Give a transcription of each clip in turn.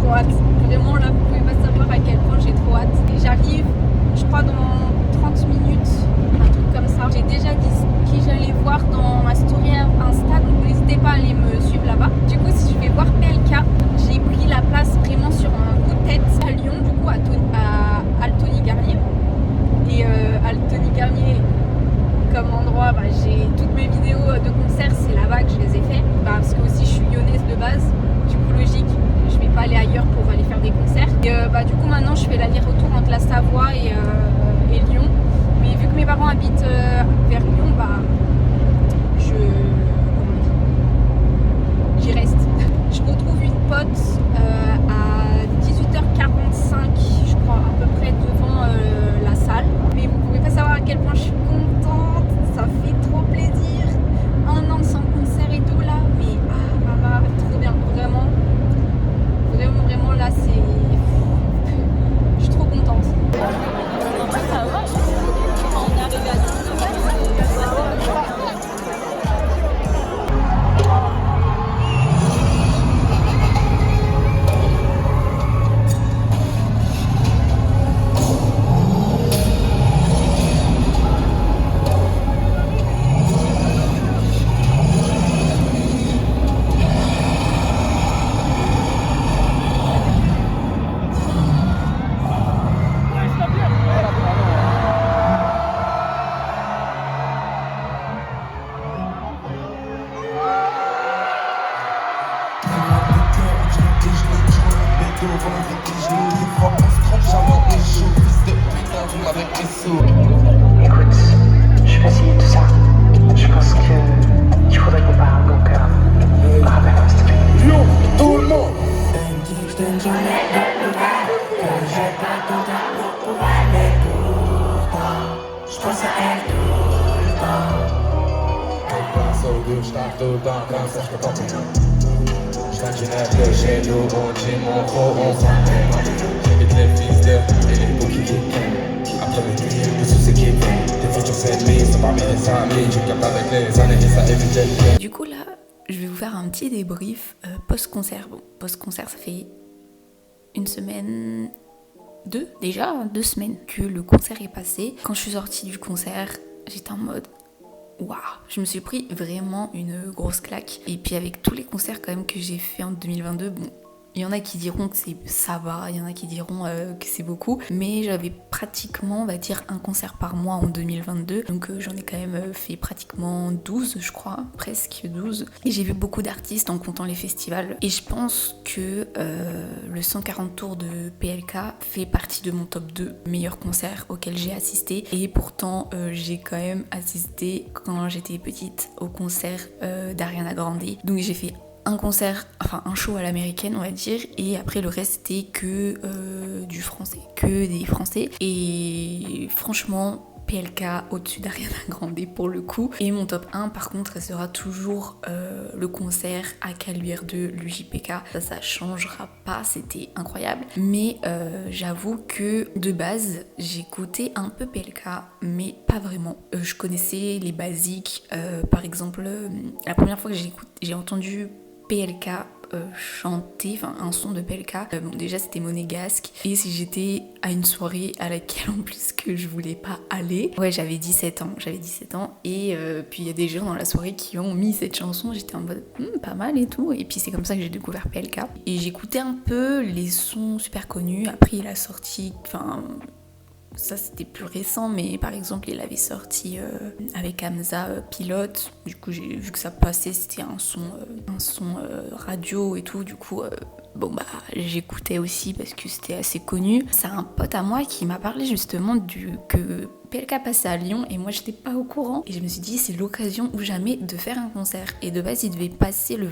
trop hâte. Vraiment, là, vous pouvez pas savoir à quel point j'ai trop hâte. Et j'arrive, je crois, dans 30 minutes, un truc comme ça. J'ai déjà dit qui j'allais voir dans ma story Insta, donc n'hésitez pas à aller me suivre là-bas. Du coup, si je vais voir PLK, j'ai pris la place vraiment sur un coup de tête à Lyon, du coup, à Altony Garnier. Et Altony Garnier, comme endroit, j'ai toutes mes vidéos de concerts, c'est là-bas que je les ai fait. Parce que aussi, je suis lyonnaise de base, du coup, logique. Je vais pas aller ailleurs pour aller faire des concerts. Et du coup maintenant je fais l'aller-retour entre la Savoie et Lyon. Mais vu que mes parents habitent vers Lyon, j'y reste. Je retrouve une pote à 18h45, je crois, à peu près devant la salle. Mais vous pouvez pas savoir à quel point je suis contente, ça fait trop plaisir. Un an sans concert et tout là, mais trop bien, vraiment. Vraiment là c'est... Je suis trop contente. Ça va, on est arrivé à 19h. Écoute, je vais essayer tout ça. Je pense qu'il faudrait qu'on parle, donc rappelle-moi s'il te plaît. Lyon, tout le monde. Je pense à elle tout le temps. So good, je tape tout le temps, comme ça je peux pas comprendre. Je t'inquiète de chez nous, on dit mon gros, on s'en j'évite les fils de et les bouquets qui viennent. Après les nuits, les soucis qui viennent. Des futurs ennemis sont parmi les amis. Tu captes avec les années et ça évite les... Du coup là, je vais vous faire un petit débrief post-concert. Bon, post-concert ça fait une semaine... deux semaines que le concert est passé. Quand je suis sortie du concert, j'étais en mode waouh, je me suis pris vraiment une grosse claque. Et puis avec tous les concerts quand même que j'ai fait en 2022, bon, il y en a qui diront que ça va, il y en a qui diront que c'est beaucoup, mais j'avais pratiquement, on va dire, un concert par mois en 2022, donc j'en ai quand même fait pratiquement 12, je crois, presque 12, et j'ai vu beaucoup d'artistes en comptant les festivals, et je pense que le 140 tours de PLK fait partie de mon top 2 meilleurs concerts auxquels j'ai assisté, et pourtant j'ai quand même assisté quand j'étais petite au concert d'Ariana Grande, donc j'ai fait un concert, enfin un show à l'américaine on va dire, et après le reste c'était que du français, que des français, et franchement PLK au-dessus d'Ariana Grande pour le coup. Et mon top 1 par contre restera toujours le concert à Caluire de l'UJPK, ça changera pas, c'était incroyable. Mais j'avoue que de base j'écoutais un peu PLK mais pas vraiment. Je connaissais les basiques, par exemple la première fois que j'ai entendu PLK chanter, enfin un son de PLK, bon, déjà c'était monégasque, et si j'étais à une soirée à laquelle en plus que je voulais pas aller, ouais j'avais 17 ans, et puis il y a des gens dans la soirée qui ont mis cette chanson, j'étais en mode pas mal et tout, et puis c'est comme ça que j'ai découvert PLK, et j'écoutais un peu les sons super connus. Après il a sorti, enfin ça c'était plus récent, mais par exemple il avait sorti avec Hamza Pilote, du coup j'ai vu que ça passait, c'était un son radio et tout, du coup j'écoutais aussi parce que c'était assez connu. C'est un pote à moi qui m'a parlé justement que PLK passait à Lyon et moi j'étais pas au courant, et je me suis dit c'est l'occasion ou jamais de faire un concert, et de base il devait passer le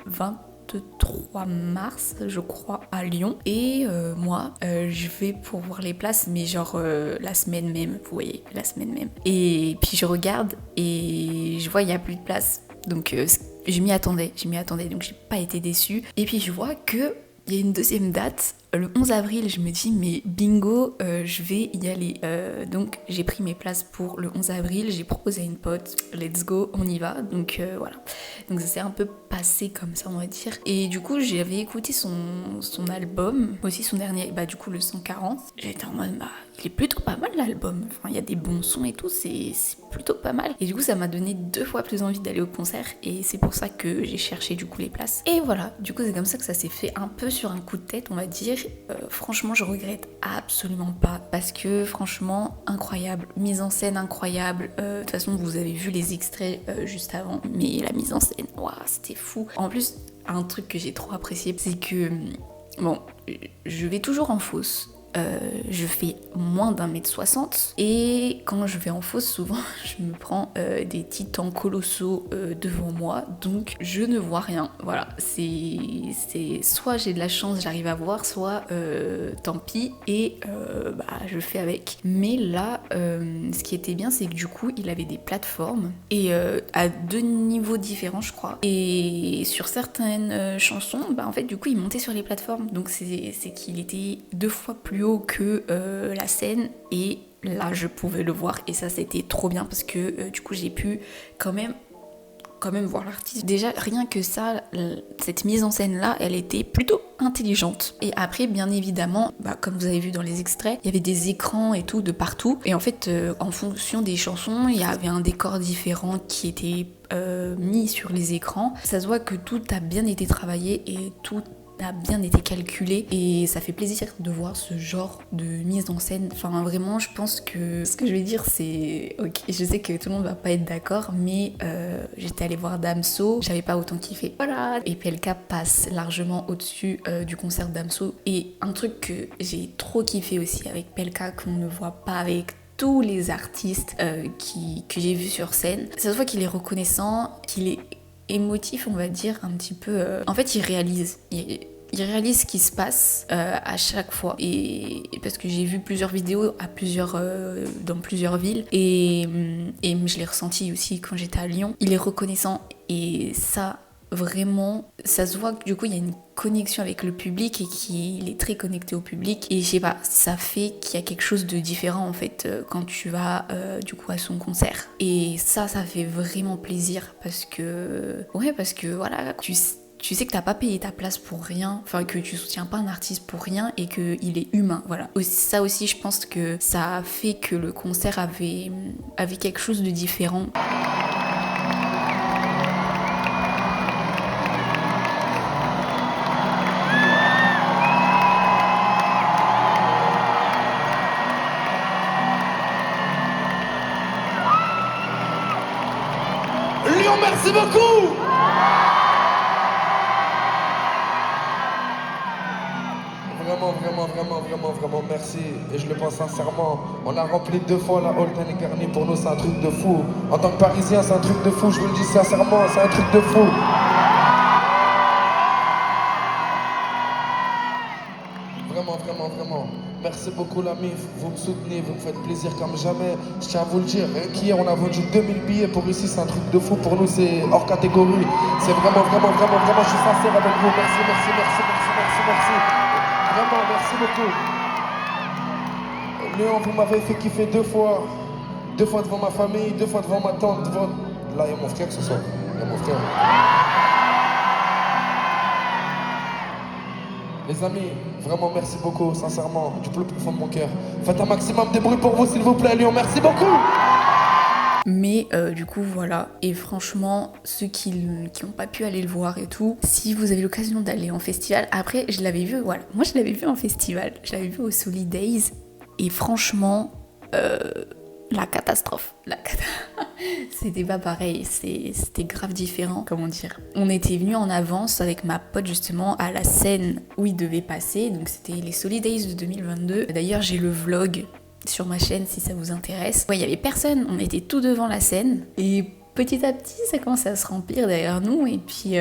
23 mars je crois à Lyon, et moi je vais pour voir les places, mais genre la semaine même, vous voyez, la semaine même, et puis je regarde et je vois il y a plus de place, donc je m'y attendais, donc j'ai pas été déçue. Et puis je vois que il y a une deuxième date, le 11 avril, je me dis mais bingo, je vais y aller. Donc j'ai pris mes places pour le 11 avril, j'ai proposé à une pote, let's go, on y va. Donc voilà. Donc ça s'est un peu passé comme ça, on va dire. Et du coup, j'avais écouté son album, aussi son dernier, bah du coup le 140. J'étais en mode, bah il est plutôt pas mal l'album. Enfin, il y a des bons sons et tout, c'est plutôt pas mal. Et du coup, ça m'a donné 2 fois plus envie d'aller au concert. Et c'est pour ça que j'ai cherché du coup les places. Et voilà, du coup, c'est comme ça que ça s'est fait un peu sur un coup de tête, on va dire. Franchement, je regrette absolument pas. Parce que franchement, incroyable. Mise en scène incroyable. De toute façon, vous avez vu les extraits juste avant. Mais la mise en scène, waouh, c'était fou. En plus, un truc que j'ai trop apprécié, c'est que, bon, je vais toujours en fosse. Je fais moins d'1m60 et quand je vais en fosse, souvent je me prends des titans colossaux devant moi, donc je ne vois rien. Voilà, c'est soit j'ai de la chance, j'arrive à voir, soit tant pis et je fais avec. Mais là, ce qui était bien, c'est que du coup, il avait des plateformes et à 2 niveaux différents, je crois. Et sur certaines chansons, en fait, du coup, il montait sur les plateformes, donc c'est qu'il était 2 fois plus haut que la scène et là je pouvais le voir et ça c'était trop bien parce que du coup j'ai pu quand même voir l'artiste. Déjà rien que ça, cette mise en scène là elle était plutôt intelligente. Et après bien évidemment, comme vous avez vu dans les extraits, il y avait des écrans et tout de partout et en fait en fonction des chansons il y avait un décor différent qui était mis sur les écrans. Ça se voit que tout a bien été travaillé et tout a bien été calculé et ça fait plaisir de voir ce genre de mise en scène. Enfin vraiment je pense que ce que je vais dire c'est ok, je sais que tout le monde va pas être d'accord mais j'étais allée voir Damso, j'avais pas autant kiffé, voilà, et PLK passe largement au-dessus du concert de Damso. Et un truc que j'ai trop kiffé aussi avec PLK qu'on ne voit pas avec tous les artistes que j'ai vus sur scène, ça se voit qu'il est reconnaissant, qu'il est émotif, on va dire, un petit peu. En fait, il réalise ce qui se passe à chaque fois. Et parce que j'ai vu plusieurs vidéos dans plusieurs villes et je l'ai ressenti aussi quand j'étais à Lyon. Il est reconnaissant et ça, vraiment, ça se voit que du coup il y a une connexion avec le public et qu'il est très connecté au public et je sais pas, ça fait qu'il y a quelque chose de différent en fait quand tu vas du coup à son concert et ça fait vraiment plaisir parce que voilà, tu sais que t'as pas payé ta place pour rien, enfin que tu soutiens pas un artiste pour rien et qu'il est humain, voilà. Ça aussi je pense que ça a fait que le concert avait quelque chose de différent. Lyon, merci beaucoup. Vraiment merci. Et je le pense sincèrement. On a rempli 2 fois la Holden et Garni. Pour nous, c'est un truc de fou. En tant que Parisien, c'est un truc de fou. Je vous le dis sincèrement, c'est un truc de fou. Vraiment. Merci beaucoup la MIF, vous me soutenez, vous me faites plaisir comme jamais. Je tiens à vous le dire, qu'hier on a vendu 2000 billets pour ici, c'est un truc de fou. Pour nous c'est hors catégorie. C'est vraiment, je suis sincère avec vous. Merci. Vraiment, merci beaucoup. Léon, vous m'avez fait kiffer 2 fois. 2 fois devant ma famille, 2 fois devant ma tante, devant... Là, il y a mon frère ce soir. Il y a mon frère. Les amis, vraiment merci beaucoup, sincèrement, du plus profond de mon cœur. Faites un maximum de bruit pour vous, s'il vous plaît, Lyon, merci beaucoup. Mais du coup voilà, et franchement ceux qui n'ont pas pu aller le voir et tout, si vous avez l'occasion d'aller en festival, après je l'avais vu, voilà, moi je l'avais vu en festival, je l'avais vu au Solidays et franchement la catastrophe, c'était pas pareil, c'était grave différent, comment dire. On était venus en avance avec ma pote justement à la scène où il devait passer, donc c'était les Solidays de 2022. D'ailleurs j'ai le vlog sur ma chaîne si ça vous intéresse. Ouais, il y avait personne, on était tout devant la scène et petit à petit ça commençait à se remplir derrière nous et puis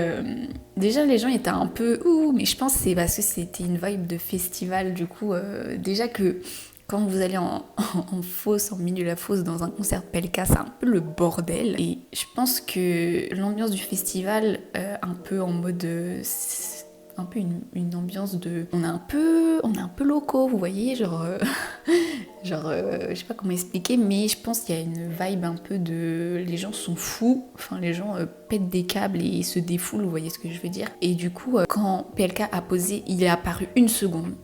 déjà les gens étaient un peu mais je pense que c'est parce que c'était une vibe de festival du coup déjà que quand vous allez en fosse, en milieu de la fosse dans un concert de PLK, c'est un peu le bordel et je pense que l'ambiance du festival un peu en mode un peu une ambiance de... On est un peu locaux, vous voyez, genre, je sais pas comment expliquer, mais je pense qu'il y a une vibe un peu de... Les gens sont fous, enfin les gens pètent des câbles et se défoulent, vous voyez ce que je veux dire. Et du coup, quand PLK a posé, il est apparu une seconde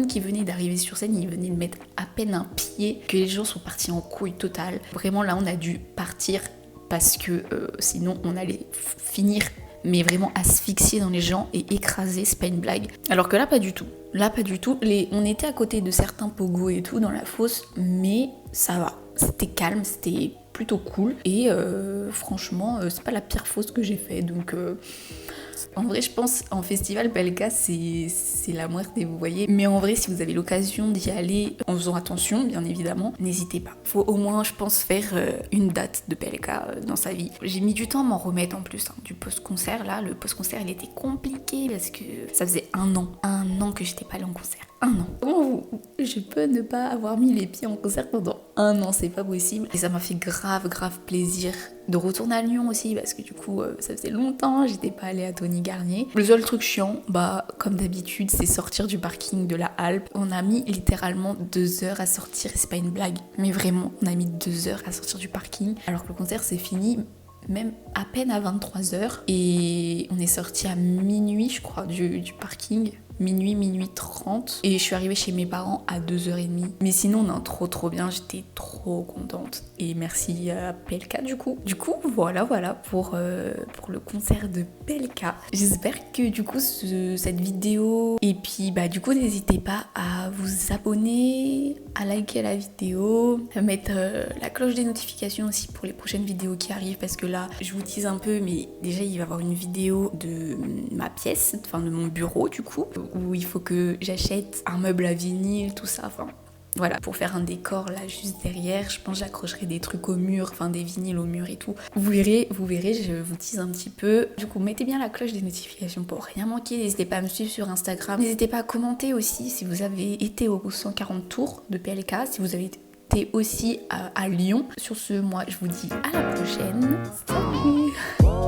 qu'il venait d'arriver sur scène, il venait de mettre à peine un pied, que les gens sont partis en couille totale. Vraiment là, on a dû partir parce que sinon on allait finir mais vraiment asphyxier dans les gens et écraser, c'est pas une blague. Alors que là, pas du tout. On était à côté de certains pogos et tout dans la fosse, mais ça va. C'était calme, c'était plutôt cool. Et franchement, c'est pas la pire fosse que j'ai fait. Donc, en vrai, je pense en festival PLK, c'est la muerte, vous voyez. Mais en vrai, si vous avez l'occasion d'y aller, en faisant attention, bien évidemment, n'hésitez pas. Faut au moins, je pense, faire une date de PLK dans sa vie. J'ai mis du temps à m'en remettre en plus, du post-concert. Là, le post-concert, il était compliqué parce que ça faisait un an que j'étais pas allée en concert. 1 an. Comment je peux ne pas avoir mis les pieds en concert pendant 1 an, c'est pas possible. Et ça m'a fait grave plaisir de retourner à Lyon aussi, parce que du coup, ça faisait longtemps, j'étais pas allée à Tony Garnier. Le seul truc chiant, comme d'habitude, c'est sortir du parking de la Alpe. On a mis littéralement 2 heures à sortir, et c'est pas une blague, mais vraiment, on a mis 2 heures à sortir du parking, alors que le concert s'est fini même à peine à 23h, et on est sorti à minuit, je crois, du parking. Minuit 30, et je suis arrivée chez mes parents à 2h30. Mais sinon, non, trop bien, j'étais trop contente. Et merci à PLK du coup. Voilà pour le concert de PLK. J'espère que du coup cette vidéo, et puis du coup n'hésitez pas à vous abonner, à liker la vidéo, à mettre la cloche des notifications aussi pour les prochaines vidéos qui arrivent, parce que là je vous tease un peu, mais déjà il va y avoir une vidéo de ma pièce, enfin de mon bureau du coup, où il faut que j'achète un meuble à vinyle, tout ça, enfin voilà, pour faire un décor là juste derrière. Je pense que j'accrocherai des trucs au mur, enfin des vinyles au mur et tout. Vous verrez, je vous tease un petit peu. Du coup, mettez bien la cloche des notifications pour rien manquer. N'hésitez pas à me suivre sur Instagram. N'hésitez pas à commenter aussi si vous avez été aux 140 tours de PLK, si vous avez été aussi à Lyon. Sur ce, moi je vous dis à la prochaine. Salut!